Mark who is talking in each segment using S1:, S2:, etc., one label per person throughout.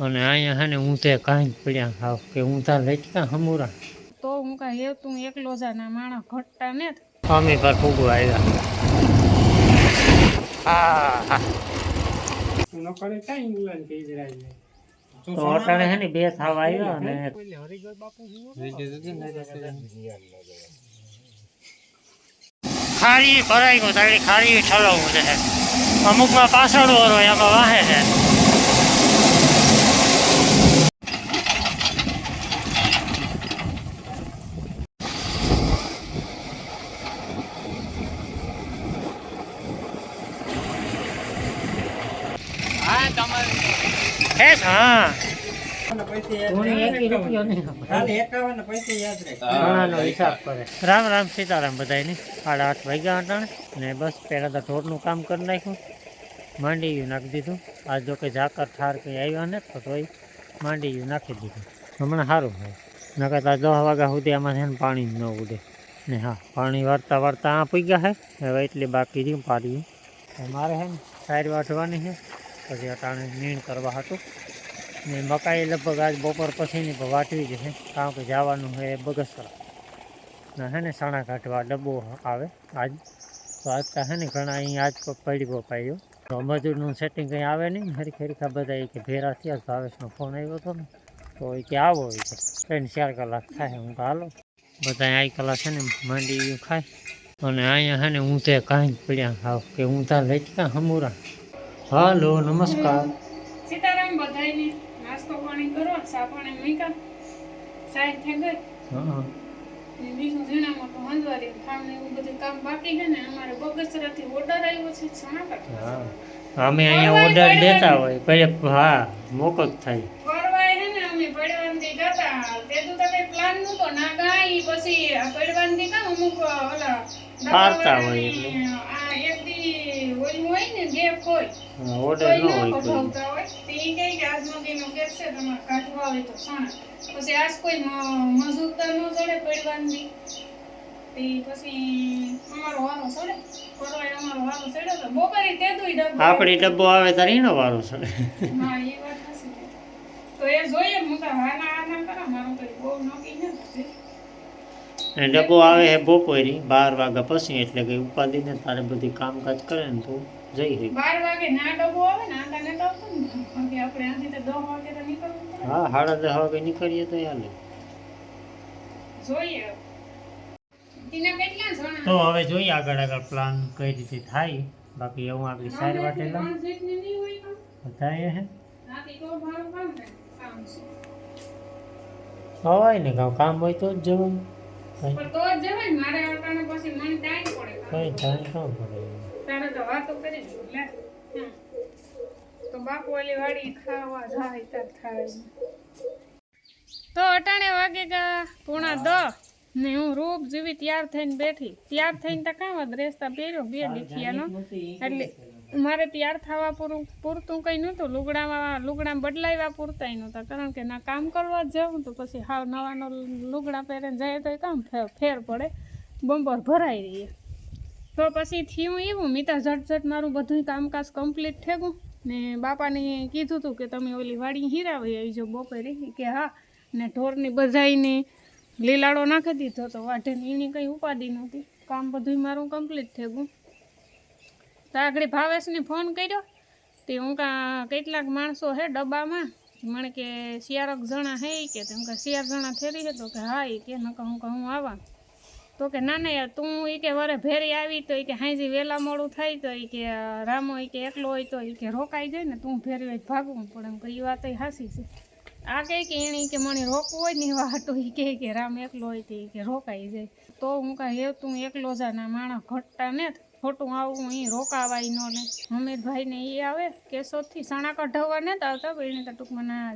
S1: અને અહીંયા હે ને ઊંધે કાંઈ પડ્યા હાવ કે ઊંધા લટકા હમુરા
S2: તો હું કાંઈ હેવ તું એકલો જાના માણસ ઘટતા ને
S1: અમે પર ફૂગવા આવ્યા. હા તો અટાણે હે ને બે થાવ આવ્યા અને ખારી ભરાઈ ગયું તારી ખારી ઠલવવું છે અમુકમાં પાછળ વાળો એમાં વાહે છે. હા રામ રામ સીતારામ બધાને 8:30 વાગ્યા અટાણે ને બસ પહેલાં તો ઢોરનું કામ કરી નાખ્યું, માંડીયું નાખી દીધું. આજ જો કે ઝાકર ઠાર કંઈ આવ્યા ને તો તોય માંડીયું નાખી દીધું. હમણાં સારું હોય નકર તો 10 વાગ્યા સુધી આમાં છે ને પાણી ન ઉડે ને. હા પાણી વાળતા વાળતા આ પી ગયા છે હવે એટલી બાકી રહ્યું પાડ્યું. મારે છે ને સાઈડ વાઢવાની છે પછી અટાણે નીણ કરવા હતું ને મકાઈ લગભગ આજ બપોર પછીની વાટવી જ છે કારણ કે જવાનું છે બગસરા ના હે ને સણા કાઢવા ડબ્બો આવે આજ તો આજ તો હે ને ઘણા અહીં આજ પડ્યો પાડ્યો તો મજૂરનું સેટિંગ કંઈ આવે નહીં. હરીખા બધા એ કે ભેરા થયા ભાવેશનો ફોન આવ્યો હતો ને તો એ કે આવો એ કે 3-4 કલાક થાય. હું તો હાલો બધા આ કલાક છે ને માંડી ખાય અને અહીંયા છે ને ઊંધે કાંઈ પડ્યા હાવ કે ઊંધા લટકા હમુરા. હાલો નમસ્કાર
S2: સીતારામ બધાયને નાસ્તો પાણી કરો ચા પાણી મૂક્યા ચાય થઈ ગઈ.
S1: હા
S2: બીજું ઝીણામાં તો હંજવારી ખાવાનું એવું બધું કામ બાકી છે ને. અમારે બગસરાથી ઓર્ડર આવ્યો છે સણા કાઢવા.
S1: હા અમે અહીંયા ઓર્ડર દેતા હોય પછી હા મોકો જ થાય
S2: ફરવાય છે ને અમે પડવાનથી જતા તે તો તમે પ્લાન નહોતો ના ગાઈ પછી આ પડવાનથી કામ અમુક ઓલા
S1: ફારતા હોય એટલે
S2: આ એક દી ઓલું હોય ને ગેપ હોય
S1: ઓર્ડર ન હોય કોઈ
S2: ઈ કહે કે આજનો દીનો ગેપ છે તમારે કાઢવા હોય તો સણા પછી આજ કોઈ મજૂરતા ન ચડે પડવાનથી પછી અમારો વારો ચડે ફરવાય અમારો વારો ચડે તો બપોરે તે દુઈ ડબ્બો
S1: આપણી ડબ્બો આવે તારે એનો વારો છે.
S2: હા એ વાત હશે તો એ જોઈએ મુકા હાના હાના કરા મારું કઈ બહુ નોકી નથી.
S1: અને ડબ્બો આવે છે બપોરે 12 વાગ્યા પછી એટલે કે ઉપાધિ ને તારે બધી કામકાજ કરે ને તો જઈ રહી
S2: 12 વાગે ના ડબ્બો આવે ને આંટા ને આવતો ને કે આપણે આથી તો 10 વાગે તો નીકળવું પડે.
S1: હા 10:30 વાગે નીકળીએ તો હાલે
S2: જોઈએ તીના કેટલા જણા
S1: તો હવે જોઈએ આગળ પ્લાન કઈ રીતે થાય. બાકી હું આપણી સારી વાટેલા બતાવીએ હે હવાય ને કામ હોય તો જ જવાનું
S2: પણ તો જ જવાય મારે અટાણે પછી મને ટાઈમ પડે
S1: કઈ ટાઈમ ન પડે
S2: તારે તો વાતો કરી લે તો બાપુ ઓલી વાડી ખાવા જાય તાર થાય તો અટાણે વાગે ગા 9:30 ને હું રૂપ જેવી તૈયાર થઈને બેઠી. તૈયાર થઈને તો કામ જ રેસ્તા પહેર્યો 2 લીખિયાનો એટલે મારે તૈયાર થવા પૂરતું કંઈ નહોતું. લુગડા બદલાવ્યા પૂરતા નહોતા કારણ કે ના કામ કરવા જ જાઉં તો પછી હાવ નવાનો લુગડા પહેરીને જાય તો કામ ફેર પડે બમ્બર ભરાઈ રહીએ. તો પછી થયું એવું મીતા ઝટઝટ મારું બધું કામકાજ કમ્પ્લીટ થયું ને બાપાને કીધું હતું કે તમે ઓલી વાડી હીરાવી આવી જો બપોરે કે હા ને ઢોરની બધાઈને લીલાડો નાખી દીધો તો વાઢે એની કંઈ ઉપાધિ નહોતી. કામ બધું મારું કમ્પ્લીટ થયું. તો આગળ ભાવેશને ફોન કર્યો તે હું કેટલાક માણસો હે ડબ્બામાં મને કે 4 જણા હે કે તેમ કે 4 જણા થેરી છે તો કે હા એ કે નકા હું આવા તો કે ના ના યાર તું એ કે વરે ભેરી આવી તો એ કે હાંજી વહેલા મોડું થાય તો એ કે રામો એ કે એકલો હોય તો એ કે રોકાઈ જાય ને તું ભેરી હોય ભાગવું પડે એમ કે એ વાત હાસી છે. આ કહે કે એણે કે મને રોકવું હોય ને વાટો એ કે રામ એકલો હોય તો એ કે રોકાઈ જાય. તો હું કાંઈ હેવ તું એકલો જાના માણસ ઘટતા ને ખોટું આવું અહીં રોકાવાય ન ને હમીરભાઈને એ આવે કેશોદથી સણા કઢાવવા નહોતા આવતા પણ એને તો ટૂંકમાં ના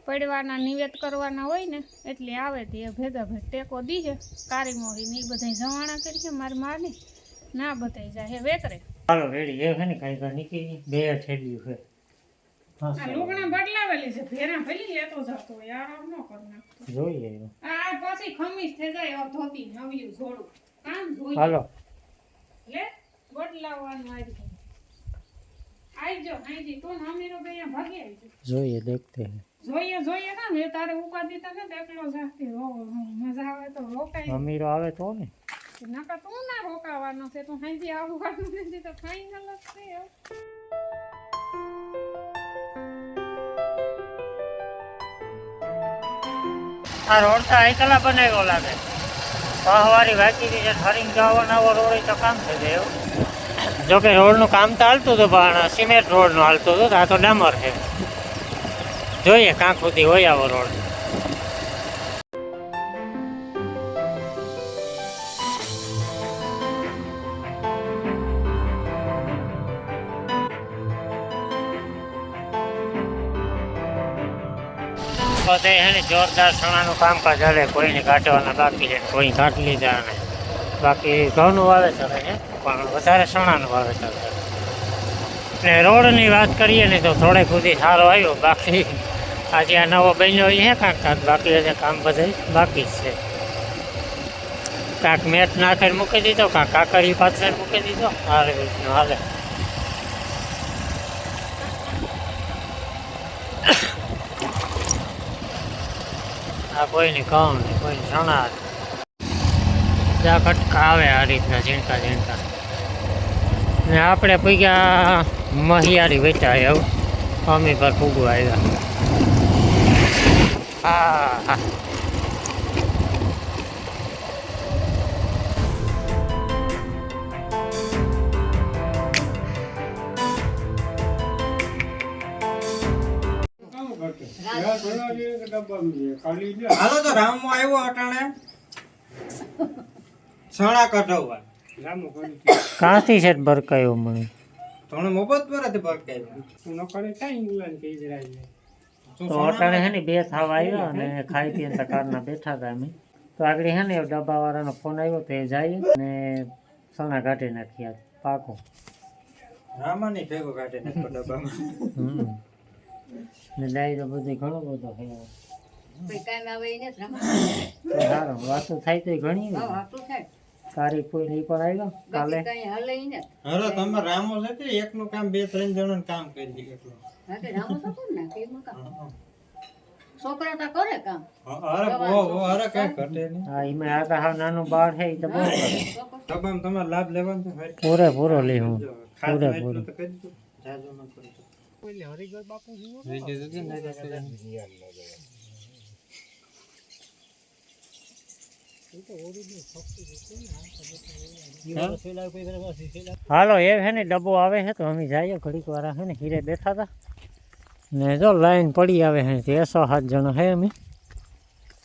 S2: પડવાના નિવેદ કરવાના હોય ને એટલે આવે તે ભેગા ભેગ ટેકો દીધે કારી મોરી ને એ બધા જવાણા કરી છે મારી માને ના બધાઈ જાય વેતરે
S1: હાલો રેડી એ છે ને કાંઈ નીકળી 2 ઠેલ્યું છે
S2: આ લુગણા બદલાવેલી છે ભેરા ભલી લેતો જતો યાર આમ ન કર નાખતો
S1: જોઈએ
S2: આ પછી ખમીસ થઈ જાય ધોતી નવ્યું જોડું કામ જોઈએ
S1: હાલો
S2: લે બદલાવવાનું આવી આવજો હાઈજી તું ને અમીરો બે અહીંયા ભાગી આવજો
S1: જોઈએ દેખતે હે
S2: જોઈએ ના મેં તારે ઉપાધિ તો ને એકલો જાતી મજા આવે તો રોકાય
S1: અમીરો આવે તો ને
S2: નકા તું ના રોકાવાનો છે તું હાઈજી આવવાનું નથી તો ફાઈનલ જ છે એવું.
S1: આ રોડ તો આઈકલા બનાવ્યો લાગે પહવારી વાંચી છે ફરીને જવાનો રોડ તો કામ થઈ જાય એવું. જોકે રોડનું કામ તો હાલતું હતું પણ સિમેન્ટ રોડનું હાલતું હતું આ તો ડામર છે જોઈએ કાંક સુધી હોય આવો રોડ. બધે એને જોરદાર સણાનું કામકાજ હાલે કોઈને કાઢવાના બાકી છે કોઈ કાઢી લીધા ને બાકી ઘઉંનું વાવેતર છે પણ વધારે સણાનું વાવેતર છે. એટલે રોડની વાત કરીએ ને તો થોડેક સુધી સારો આવ્યો બાકી આજે આ નવો બન્યો છે કાંક બાકી હશે કામ બધે બાકી જ છે. કાંક મેટ નાખીને મૂકી દીધો કાંક કાકરી પાથરે મૂકી દીધો આ રીતનું હાલે. આ કોઈની ઘઉં નહીં કોઈની સણા જ્યાં કટકા આવે આ રીતના ઝીણકા ઝીણકા ને આપણે પૈયા મહિયારી વેચાય એવું અમી પર ફૂગવા આવ્યા. હા હા
S3: હાલો તો રામો આવ્યો અટાણે સણા કઢાવવા
S1: કાંથી છે બરકાયો મને
S3: તને મોબત પર હતી બરકાઈ
S1: તો અટાણે છે ને બે થાવ આવ્યા અને ખાઈ પીને તકારના બેઠા હતા અમે તો આગળ છે ને ડબ્બાવાળાનો ફોન આવ્યો તો એ જાય ને સણા કાઢી નાખ્યા પાકો.
S3: રામાની ભેગો કાઢી નાખો ડબ્બામાં
S1: ને ડાયરો બધું ઘણો બધો થયો સારું વાતો થાય તો ઘણી તારી કોઈ પણ આવ્યો કાલે
S3: અરે તમે રામો છે તે એકનું કામ બે ત્રણ જણાનું કામ કરી દે એટલું
S4: છોકરા તો કરે કામ
S3: અરે બહુ અરે કઈ ઘટે નહીં.
S1: હા એમાં આ તો હાવ નાનું બાળ છે એ તો બહુ કરે
S3: ડબ્બામાં તમારે લાભ લેવાનો છે ભાઈ.
S1: પૂરેપૂરો લે હું
S3: ખાસ
S1: પૂરેપૂરો.
S3: એટલું તો કરી દો. જાજો ન કરો તો.
S1: હાલો એ છે ને ડબ્બો આવે છે તો અમે જઈએ ઘડીક વાર છે ને હીરે બેઠા હતા ને જો લાઈન પડી આવે છે 6-7 જણા છે અમે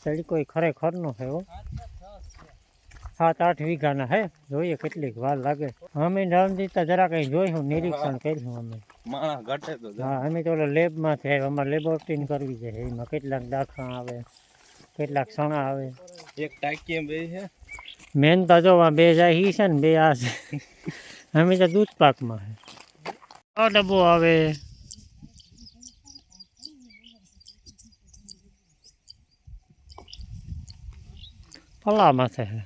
S1: ચડી કોઈ ખરેખર નો છે 7-8 વીઘાના હે જોઈએ કેટલીક વાર લાગે અમે રામજી તો જરા કઈ જોઈશું નિરીક્ષણ કર્યું અમે
S3: માણસ ઘટે તો
S1: હા અમે તો લેબમાંથી આવ્યા અમારે લેબોરેટરી કરવી છે એમાં કેટલાક દાખલા આવે કેટલાક સણા આવે
S3: એક ટાંકી બે છે
S1: મેન તો જો આ બે જાય ઈ છે ને બે આ છે અમે તો દૂધ પાકમાં છે ડબ્બો આવે પલા માથે છે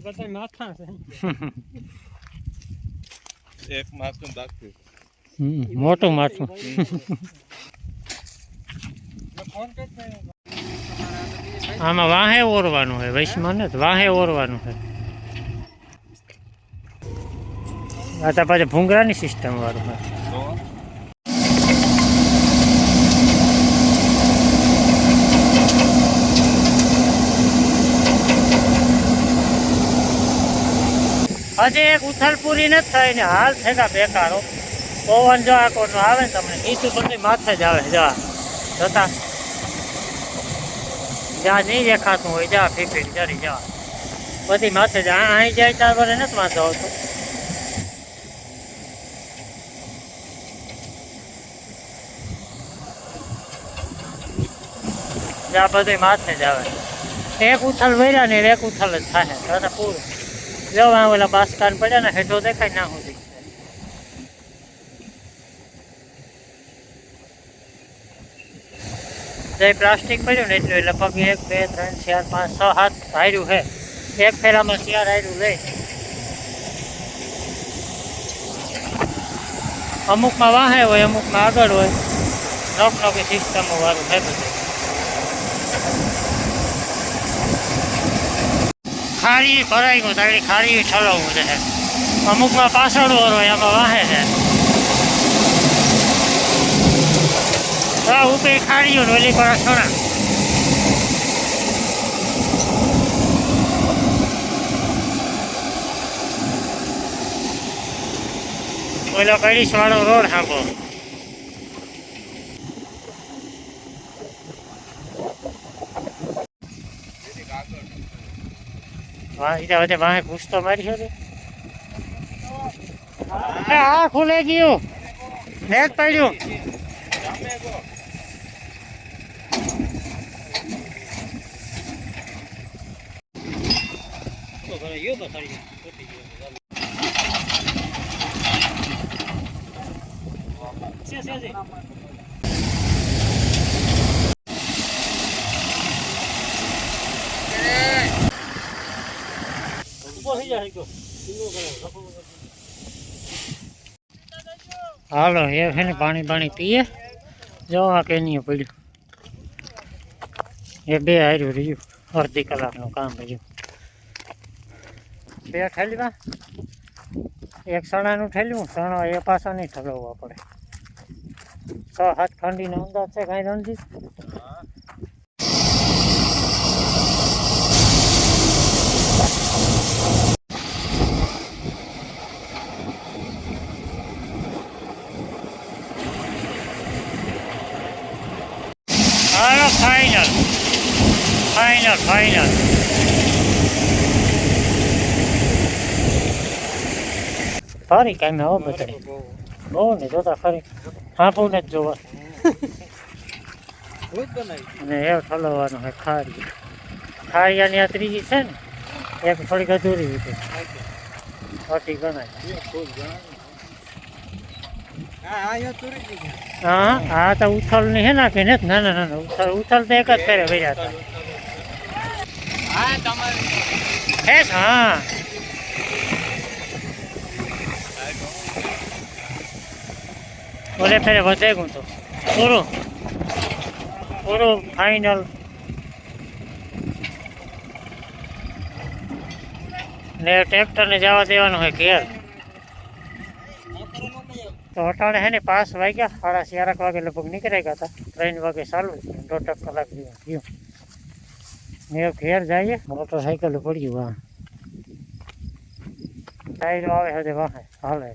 S3: બધા માથા છે એક માથું બાકી
S1: મોટું માથું આમાં વાહે ઓરવાનું છે વૈશમાં ને વાહે ઓરવાનું છે આ તો પાછું ભૂંગરાની સિસ્ટમ વાળું છે હજી એક ઉથલ પૂરી નથી થઈ ને હાલ થયેલા બેકારો પવન જો આ કોનો આવે ને તમને નીચું બધી માથે જ આવે જા જોતા જ્યાં નહીં દેખાતું હોય જા ફીફી જરી જા બધી માથે જ અહીં જાય ત્યાં વડે નથી વાંધો આવતો જ્યાં બધી માથે જ આવે એક ઉથલ વર્યા ને એક ઉથલ જ થાય દાદા પૂરું જો ઓલા બાસકાન પડ્યા ને હેઠો દેખાય ના સુધી જે પ્લાસ્ટિક પડ્યું ને એટલું લગભગ 1 2 3 4 5 6 7 હાર્યું છે એક ફેરામાં 4 હાર્યું લઈ અમુકમાં વાહે હોય, અમુકમાં આગળ હોય. નોકી સિસ્ટમો વાળું છે બધું. ખારી ભરાઈ ગયું, તારી ખારી ઠલવવું છે. અમુકમાં પાછળ હોય, એમાં વાહે છે. ઉપર ખાડીઓ ને ઓલી પર સોના. ઓલો કડીશ વાળો રોડ હાંકો. વાહે પૂછતો મારી છે. આ ખુલે ગયું, નેટ પડ્યું. હાલો એ છે ને પાણી પીએ. જો આ કેનીએ પડ્યું. એ બે હાર્યું રહ્યું, અડધી કલાકનું કામ રહ્યું. બે ઠેલવા, એક સણાનું ઠેલ્યું, સણા એ પાછા નહીં ઠલવવા પડે. 6-7 ખંડીનો અંદાજ છે કાંઈ રણજીત? હાલો ફાઇનલ. ફરી કાંઈ આવો બતાવી બહુ ને જોતા ખરી હાંપું ને જ જોવા. અને એ ઠલવવાનું છે ખારિયાની આ ત્રીજી છે ને, એક થોડીક અધૂરી રીતે અટી ગણાય. હા આ તો ઉથલ ની હે નાખી ને. ના ઉથલ તો એક જ ફેરે ભર્યા હતા. હા ઓલે ફેરે વધે ગયું તો પૂરું ફાઇનલ. ને ટ્રેક્ટરને જવા દેવાનું હોય ઘેર. તો અટાણે હે ને 5 વાગ્યા, 4:30 વાગે લગભગ નીકળી ગયા હતા. 3 વાગે ચાલુ થયું, 1.5 કલાક થયું. ને ઘેર જઈએ, મોટરસાઇકલ પડ્યું. વાહ ટાયરો આવે હજે વાહે હાલે.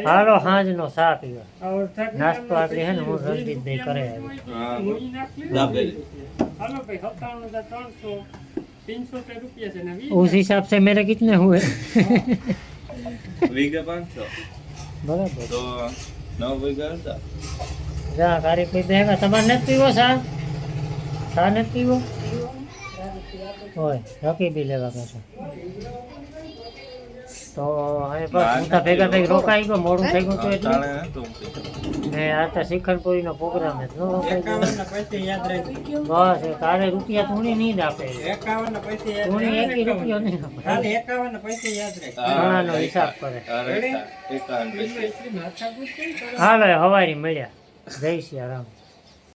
S1: હાલો સાંજનો ચા પીવા. નાસ્તો આપણે હે ને હું રણજીતભાઈ કરે उस हिसाब से मेरे कितने हुए?
S5: वीघे 500
S1: बराबर
S5: तो 9 वीघा હતા.
S1: જા કારી કોઈ દેગા તમારે નથી પીવો સા નથી પીવો હોય રકી બી લેવા કહેશો તો હવે બસ હું તો ભેગા રોકાઈ ગયો. મોડું થઈ ગયું તો એટલે ને આ તો શિખરપુરીનો પ્રોગ્રામ જ ન રોકાઈ ગયો. બસ તારે રૂપિયા તુણી નહીં જ આપે. તુણી 1 રૂપિયો નહીં આપે. ઘણાનો હિસાબ કરે. હાલો હવારી મળ્યા. જય સિયા રામ.